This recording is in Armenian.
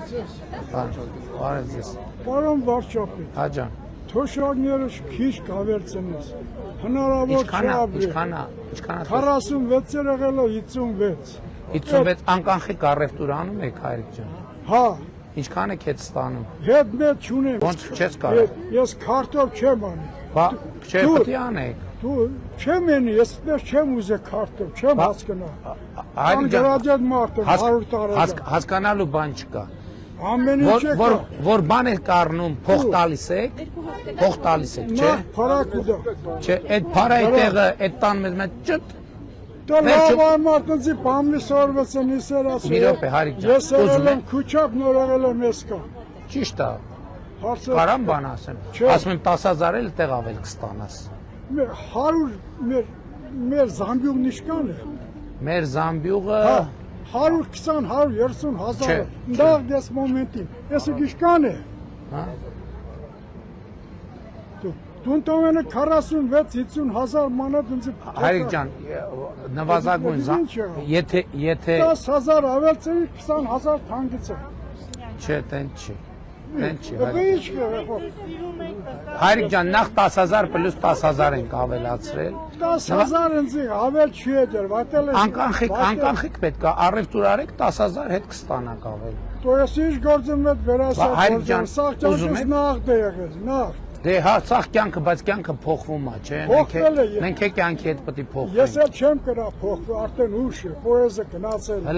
Բարև ձեզ։ Պարոն վարչապետ, Հա ջան։ թոշակները քիչ կավերցնես։ Հնարավոր չէ ապրել։ Ինչքան է։ 46 եղել է 56։ 56 անկանխիկ առևտուր անում եք հայրիկ ջան։ Հա, Ինչքան եք հետ ստանում։ հետ մեծ չունեմ։ Ոնց չես կարող։ Ես քարտով չեմ անի։ Բա չէ պետք է անեք։ Դու չեմ անի, ես պես չեմ ուզե քարտով, չեմ հասկանա։ Հայրիկ ջան, Անգրադիad մարդը 100 տարի։ հասկանալու բան չկա։ Ամեն ինչ է։ Որ բան եք առնում, փող տալիս եք, չէ։ Փարակ ուզա։ Չէ, այդ փարայի տեղը այդ տան մեզ ճտ Դա լավ մարդնցի բամլի սորվեցն իսեր ասել։ Մի րոպե, հայրիկ ջան, Ես եղել եմ քուչապ, նոր եղել եմ եսկա։ Ճիշտ է։ Հարցը Կարամ բան ասեմ։ Ասում եմ 10000 էլ տեղ ավել կստանաս։ 100 մեր զամբյուղն իշքան է։ Մեր զամբյուղը 120, 130 հազար։ Դա դες մոմենտին։ Ես իշքան է։ Հա։ Դու տոնը 46-50 հազար մանատ ինձ։ Հայրիկ ջան, նվազագույն եթե 10000 ավելցրի 20000 թանկցը։ Չէ, տեն չի։ Տեն չի։ Ինչ է։ Հայրիկ ջան, նախ 10000 պլյուս 10000 ենք ավելացրել։ 10000 ինձ ավել չի եկել, վատել է։ Անկանխիկ պետք է առևտուր արեք 10000 հետ կստանաք ավել։ Դու ես ինչ գործում եք վերասա։ Հայրիկ ջան, ուզում եք նախ դե եղել, նախ։ Դե հա, ցախ կյանքը, բայց կյանքը փոխվում է, չէ՞։ Մենք է կյանքի հետ պետք է փոխվենք։ Ես էլ չեմ կրա փոխվել, արդեն ուշ է, պոեզը գնացել։